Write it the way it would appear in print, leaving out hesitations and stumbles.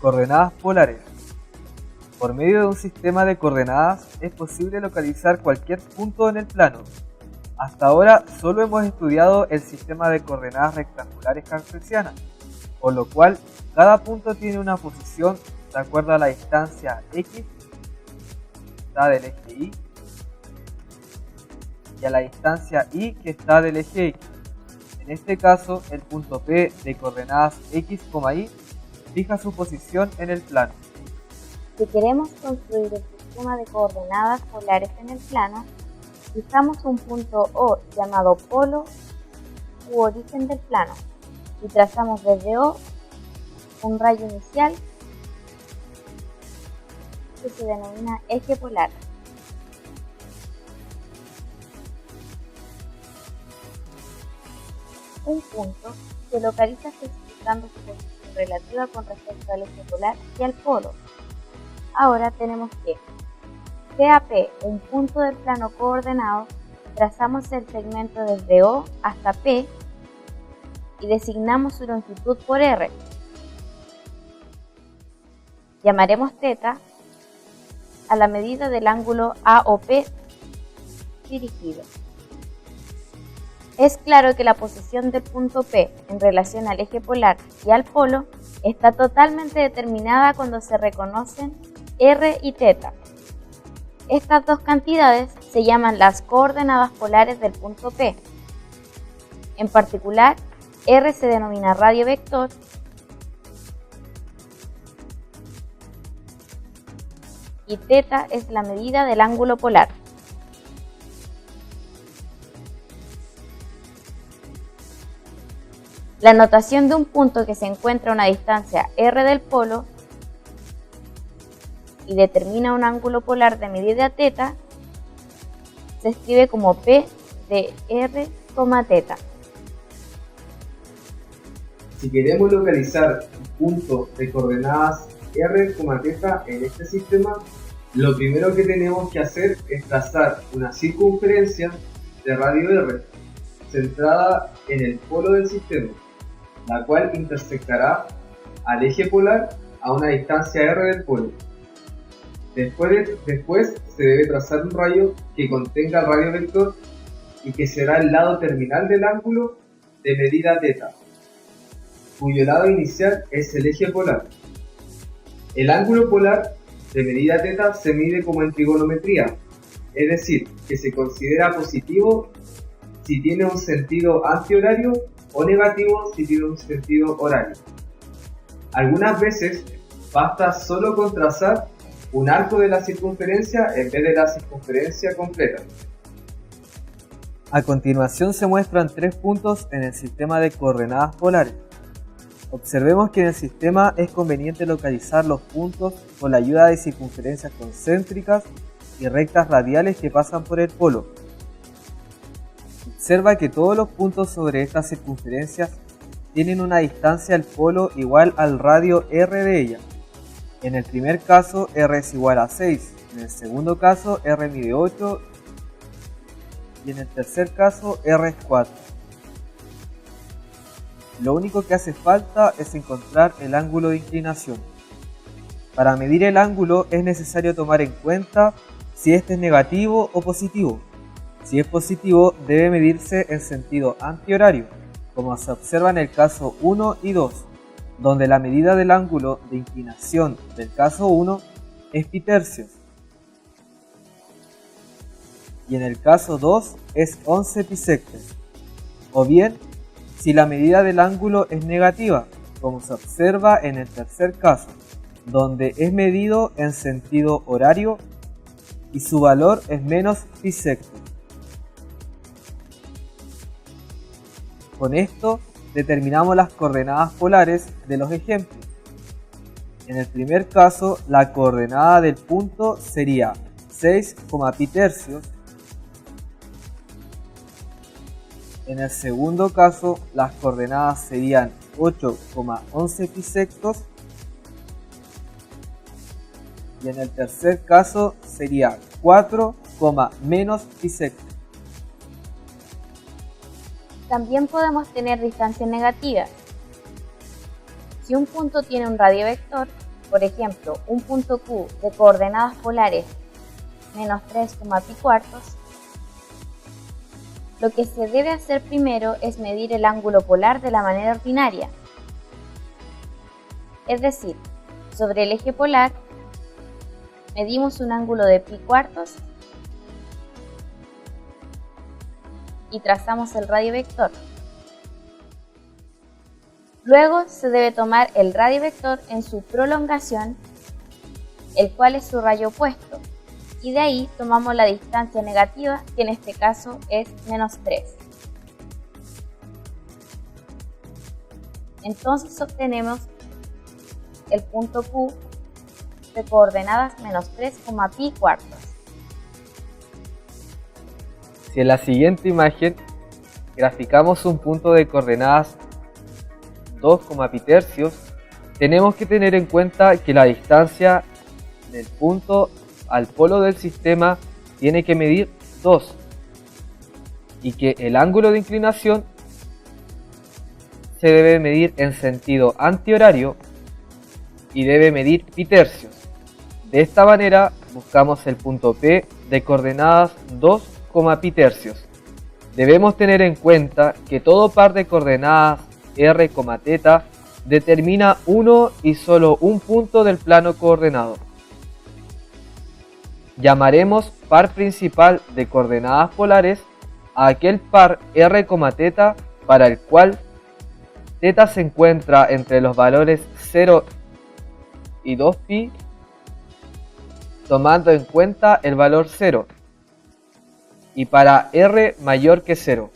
Coordenadas polares. Por medio de un sistema de coordenadas es posible localizar cualquier punto en el plano. Hasta ahora solo hemos estudiado el sistema de coordenadas rectangulares cartesianas, por lo cual cada punto tiene una posición de acuerdo a la distancia x que está del eje y a la distancia y que está del eje x. En este caso, el punto P de coordenadas x, y fija su posición en el plano. Si queremos construir el sistema de coordenadas polares en el plano, fijamos un punto O llamado polo u origen del plano y trazamos desde O un rayo inicial que se denomina eje polar. Un punto se localiza especificando su posición relativa con respecto al eje polar y al polo. Ahora tenemos que de a P, un punto del plano coordenado, trazamos el segmento desde O hasta P y designamos su longitud por R. Llamaremos θ a la medida del ángulo AOP dirigido. Es claro que la posición del punto P en relación al eje polar y al polo está totalmente determinada cuando se reconocen R y θ. Estas dos cantidades se llaman las coordenadas polares del punto P. En particular, R se denomina radio vector y θ es la medida del ángulo polar. La notación de un punto que se encuentra a una distancia r del polo y determina un ángulo polar de medida θ se escribe como P de r, θ. Si queremos localizar un punto de coordenadas r, θ en este sistema, lo primero que tenemos que hacer es trazar una circunferencia de radio r centrada en el polo del sistema, la cual intersectará al eje polar a una distancia r del polo. Después se debe trazar un rayo que contenga el radio vector y que será el lado terminal del ángulo de medida θ, cuyo lado inicial es el eje polar. El ángulo polar de medida θ se mide como en trigonometría, es decir, que se considera positivo si tiene un sentido antihorario o negativo si tiene un sentido horario. Algunas veces basta solo con trazar un arco de la circunferencia en vez de la circunferencia completa. A continuación se muestran 3 puntos en el sistema de coordenadas polares. Observemos que en el sistema es conveniente localizar los puntos con la ayuda de circunferencias concéntricas y rectas radiales que pasan por el polo. Observa que todos los puntos sobre estas circunferencias tienen una distancia al polo igual al radio r de ella. En el primer caso r es igual a 6, en el segundo caso r mide 8 y en el tercer caso r es 4. Lo único que hace falta es encontrar el ángulo de inclinación. Para medir el ángulo es necesario tomar en cuenta si este es negativo o positivo. Si es positivo debe medirse en sentido antihorario, como se observa en el caso 1 y 2, donde la medida del ángulo de inclinación del caso 1 es pi tercios y en el caso 2 es 11 pisectes. O bien, si la medida del ángulo es negativa, como se observa en el tercer caso, donde es medido en sentido horario y su valor es menos pisectes. Con esto determinamos las coordenadas polares de los ejemplos. En el primer caso, la coordenada del punto sería 6, pi tercios. En el segundo caso, las coordenadas serían 8,11 pisectos. Y en el tercer caso sería 4, menos pisectos. También podemos tener distancias negativas. Si un punto tiene un radio vector, por ejemplo, un punto Q de coordenadas polares menos 3, pi cuartos, lo que se debe hacer primero es medir el ángulo polar de la manera ordinaria. Es decir, sobre el eje polar, medimos un ángulo de pi cuartos y trazamos el radio vector. Luego se debe tomar el radio vector en su prolongación, el cual es su rayo opuesto, y de ahí tomamos la distancia negativa, que en este caso es menos 3. Entonces obtenemos el punto Q de coordenadas menos 3, pi cuartos. Si en la siguiente imagen graficamos un punto de coordenadas 2, pi tercios, tenemos que tener en cuenta que la distancia del punto al polo del sistema tiene que medir 2 y que el ángulo de inclinación se debe medir en sentido antihorario y debe medir pi tercios. De esta manera buscamos el punto P de coordenadas 2, pi tercios. Debemos tener en cuenta que todo par de coordenadas r, θ determina uno y solo un punto del plano coordenado. Llamaremos par principal de coordenadas polares a aquel par r, θ para el cual θ se encuentra entre los valores 0 y 2π, tomando en cuenta el valor 0, y para r mayor que 0.